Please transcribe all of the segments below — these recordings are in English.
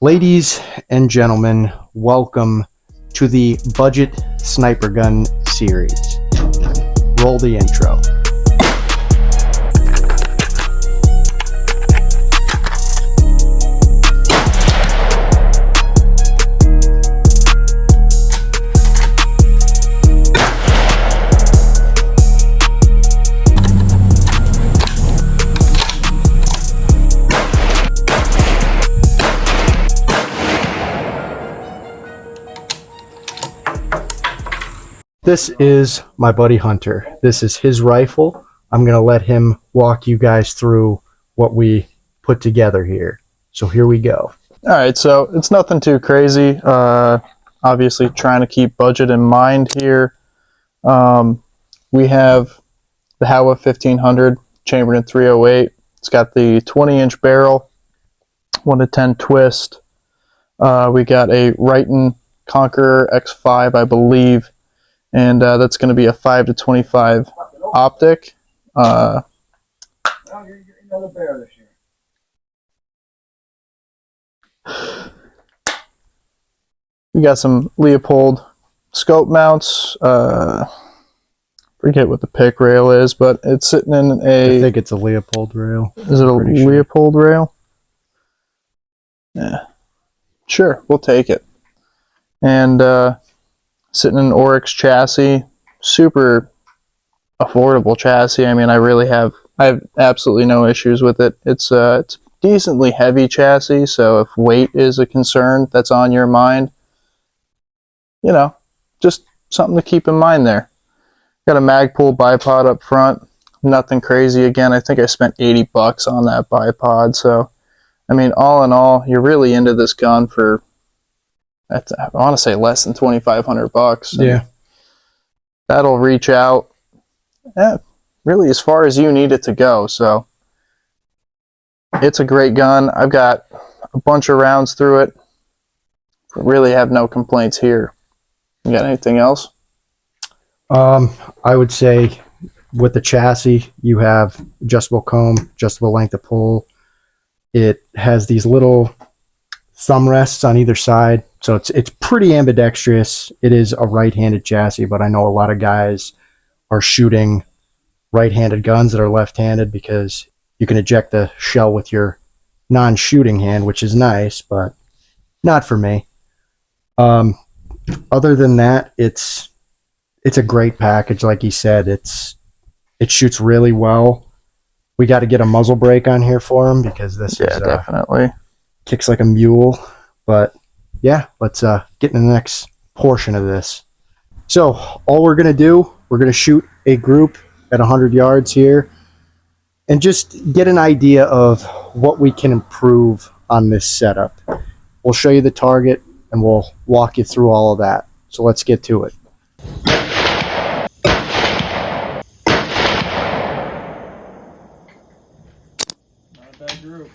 Ladies and gentlemen, welcome to the Budget Sniper Gun series. Roll the intro. This is my buddy Hunter. This is his rifle. I'm going to let him walk you guys through what we put together here. So here we go. All right, so it's nothing too crazy. Obviously, trying to keep budget in mind here. We have the Howa 1500 chambered in 308. It's got the 20-inch barrel, 1-to-10 twist. We got a Riton Conqueror X5, I believe, and that's going to be a 5-to-25 optic. You're another bear this year. We got some Leopold scope mounts. Forget what the pick rail is, but it's sitting in a... I think it's a Leopold rail. Is it a Leopold rail? Yeah. Sure, we'll take it. And sitting in an Oryx chassis. Super affordable chassis. I mean, I have absolutely no issues with it. It's decently heavy chassis, so if weight is a concern that's on your mind, you know, just something to keep in mind there. Got a Magpul bipod up front. Nothing crazy. Again, I think I spent $80 on that bipod, so I mean, all in all, you're really into this gun for, I want to say, less than $2,500. Yeah. That'll reach out really as far as you need it to go. So it's a great gun. I've got a bunch of rounds through it. Really have no complaints here. You got anything else? I would say with the chassis, you have adjustable comb, adjustable length of pull. It has these little thumb rests on either side, so it's pretty ambidextrous. It is a right-handed chassis, but I know a lot of guys are shooting right-handed guns that are left-handed because you can eject the shell with your non-shooting hand, which is nice, but not for me. Other than that, it's a great package. Like he said, it shoots really well. We got to get a muzzle brake on here for him because this is definitely kicks like a mule. But yeah, let's get in the next portion of this. So all we're gonna do, we're gonna shoot a group at 100 yards here and just get an idea of what we can improve on this setup. We'll show you the target and we'll walk you through all of that. So let's get to it. Group.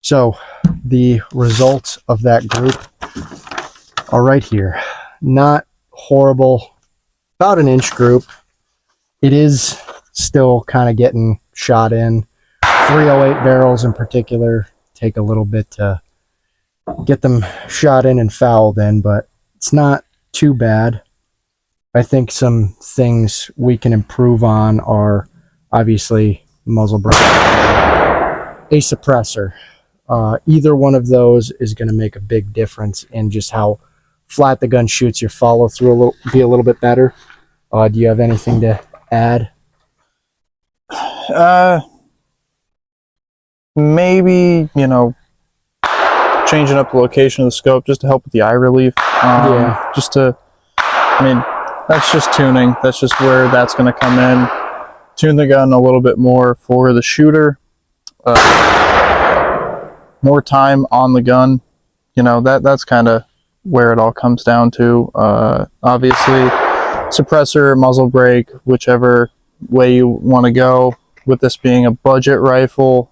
So the results of that group are right here. Not horrible. About an inch group. It is still kind of getting shot in. 308 barrels in particular take a little bit to get them shot in and fouled in, but it's not too bad. I think some things we can improve on are obviously muzzle brake, a suppressor. Either one of those is going to make a big difference in just how flat the gun shoots. Your follow through be a little bit better. Do you have anything to add? Maybe, you know, changing up the location of the scope just to help with the eye relief. Yeah. Just to, I mean, that's just tuning. That's just where that's going to come in. Tune the gun a little bit more for the shooter. More time on the gun. You know, that's kind of where it all comes down to. Obviously, suppressor, muzzle brake, whichever way you want to go. With this being a budget rifle,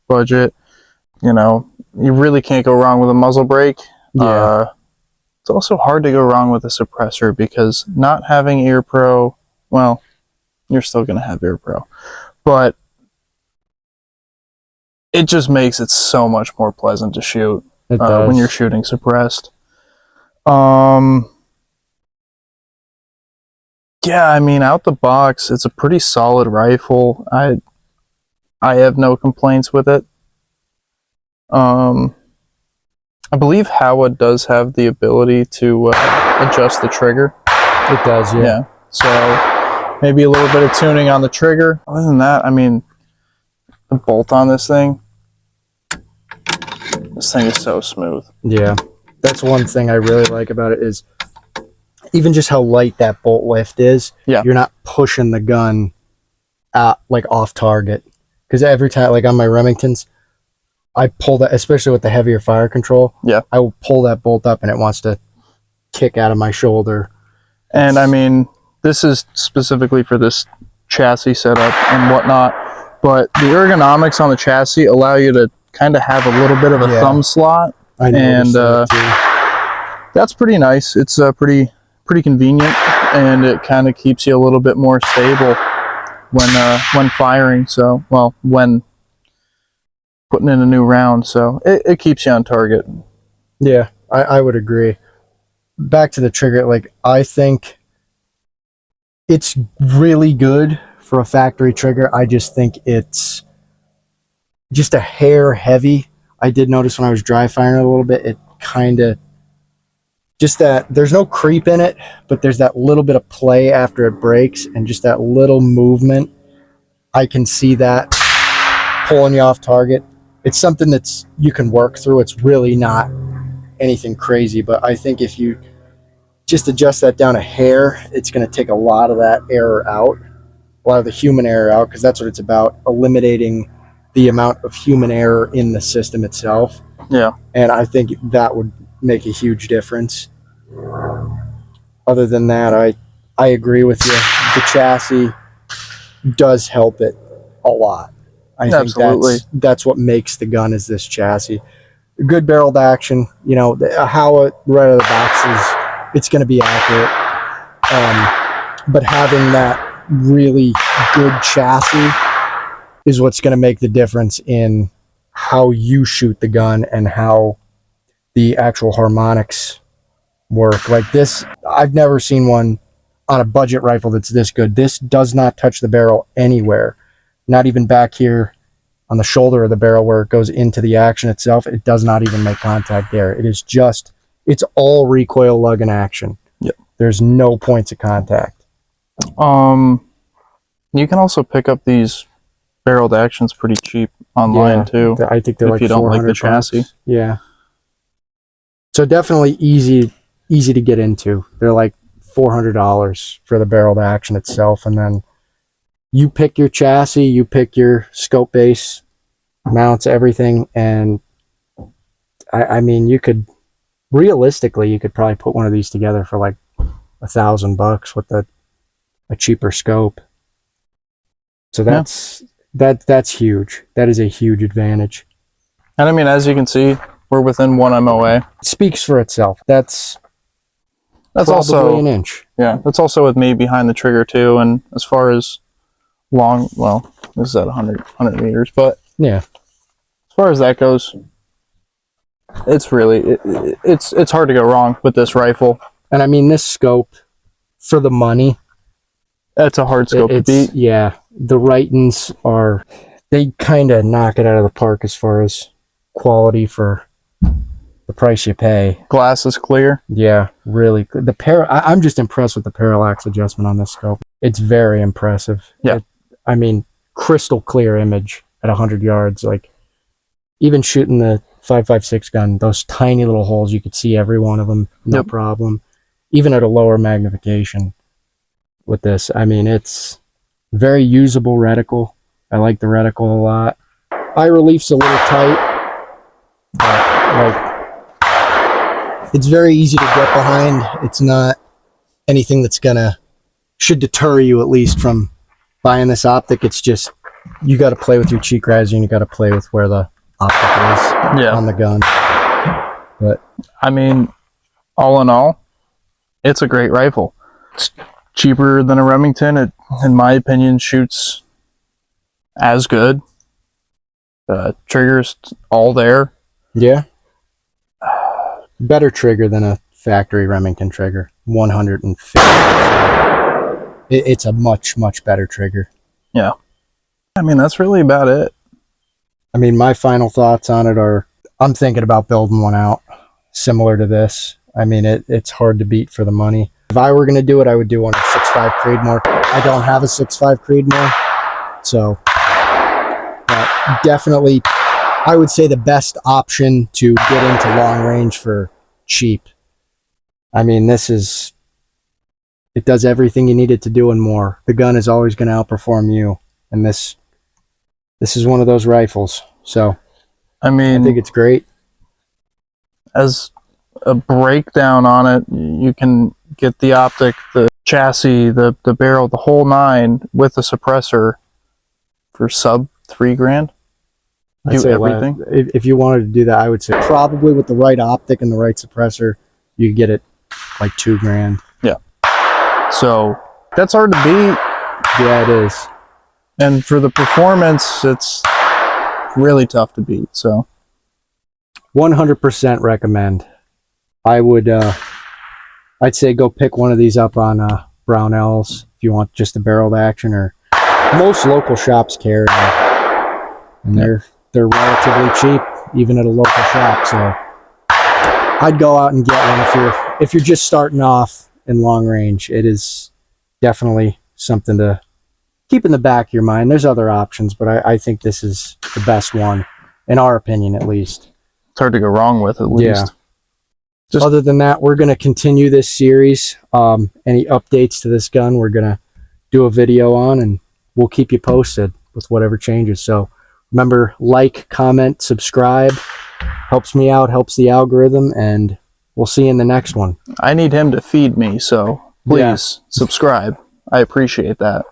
budget, you know, you really can't go wrong with a muzzle brake. Yeah. It's also hard to go wrong with a suppressor because not having ear pro, well, you're still going to have air pro. But it just makes it so much more pleasant to shoot It does. when you're shooting suppressed. Yeah, I mean, out the box, it's a pretty solid rifle. I have no complaints with it. I believe Howa does have the ability to adjust the trigger. It does, yeah. So maybe a little bit of tuning on the trigger. Other than that, I mean, the bolt on this thing is so smooth. Yeah, that's one thing I really like about it is even just how light that bolt lift is. Yeah. You're not pushing the gun out like off target, because every time, like on my Remingtons, I pull that, especially with the heavier fire control. Yeah. I will pull that bolt up and it wants to kick out of my shoulder. And I mean, this is specifically for this chassis setup and whatnot, but the ergonomics on the chassis allow you to kind of have a little bit of a thumb slot. I And noticed that too. that's pretty nice. It's pretty convenient, and it kind of keeps you a little bit more stable when firing. So, well, when putting in a new round, so it keeps you on target. Yeah, I would agree. Back to the trigger, like, I think it's really good for a factory trigger. I just think it's just a hair heavy. I did notice when I was dry firing it a little bit, it kind of just that there's no creep in it, but there's that little bit of play after it breaks and just that little movement. I can see that pulling you off target. It's something that's you can work through. It's really not anything crazy, but I think if you just adjust that down a hair, it's going to take a lot of that error out, a lot of the human error out, because that's what it's about, eliminating the amount of human error in the system itself. Yeah. And I think that would make a huge difference. Other than that, I agree with you. The chassis does help it a lot. I think Absolutely. that's what makes the gun is this chassis. Good barreled action, you know, how it right out of the box is, it's going to be accurate. But having that really good chassis is what's going to make the difference in how you shoot the gun and how the actual harmonics work. Like this, I've never seen one on a budget rifle that's this good. This does not touch the barrel anywhere, not even back here on the shoulder of the barrel where it goes into the action itself. It does not even make contact there. It is just, it's all recoil lug and action. Yep. There's no points of contact. You can also pick up these barreled actions pretty cheap online too. I think they're if like you don't like the $400. chassis. Yeah. So definitely easy to get into. They're like $400 for the barreled action itself, and then you pick your chassis, you pick your scope base, mounts, everything, and I mean, you could realistically, you could probably put one of these together for like $1,000 with a cheaper scope. So that's huge. That is a huge advantage. And I mean, as you can see, we're within 1 MOA. It speaks for itself. That's That's probably also an inch. Yeah, that's also with me behind the trigger too. And as far as long, well, this is at 100 meters, but Yeah. as far as that goes, it's really it's hard to go wrong with this rifle. And I mean, this scope, for the money, It's a hard scope to beat. yeah, the Writons they kind of knock it out of the park as far as quality for the price you pay. Glass is clear. Yeah, really. I'm just impressed with the parallax adjustment on this scope. It's very impressive. Yeah. I mean, crystal clear image at 100 yards. Like, even shooting the 5.56 gun, those tiny little holes, you could see every one of them, no Yep. problem. Even at a lower magnification with this. I mean, it's very usable reticle. I like the reticle a lot. Eye relief's a little tight, but like, it's very easy to get behind. It's not anything that's should deter you, at least, from buying this optic. It's just, you got to play with your cheek riser and you got to play with where the optic is on the gun. But I mean, all in all, it's a great rifle. cheaper than a Remington. It, in my opinion, shoots as good. Triggers all there. Yeah. Better trigger than a factory Remington trigger. 150%. It's a much, much better trigger. Yeah. I mean, that's really about it. I mean, my final thoughts on it are, I'm thinking about building one out similar to this. I mean, it's hard to beat for the money. If I were going to do it, I would do one 6.5 Creedmoor. I don't have a 6.5 Creedmoor, so but definitely, I would say the best option to get into long range for cheap. I mean, it does everything you need it to do and more. The gun is always going to outperform you, and this is one of those rifles. So I mean, I think it's great. As a breakdown on it, you can get the optic, the chassis, the barrel, the whole nine with a suppressor for sub $3,000. I'd say everything. If you wanted to do that, I would say probably with the right optic and the right suppressor, you could get it like $2,000. Yeah. So that's hard to beat. Yeah, it is. And for the performance, it's really tough to beat. So 100% recommend. I would, I'd say go pick one of these up on Brownells if you want just a barreled action, or most local shops carry them. And they're relatively cheap, even at a local shop. So I'd go out and get one if you're just starting off in long range. It is definitely something to keep in the back of your mind. There's other options, but I think this is the best one, in our opinion, at least. it's hard to go wrong with, at least. Yeah. Just- Other than that, we're going to continue this series. Any updates to this gun, we're going to do a video on, and we'll keep you posted with whatever changes. So remember, like, comment, subscribe. Helps me out, helps the algorithm, and we'll see you in the next one. I need him to feed me, so please subscribe. I appreciate that.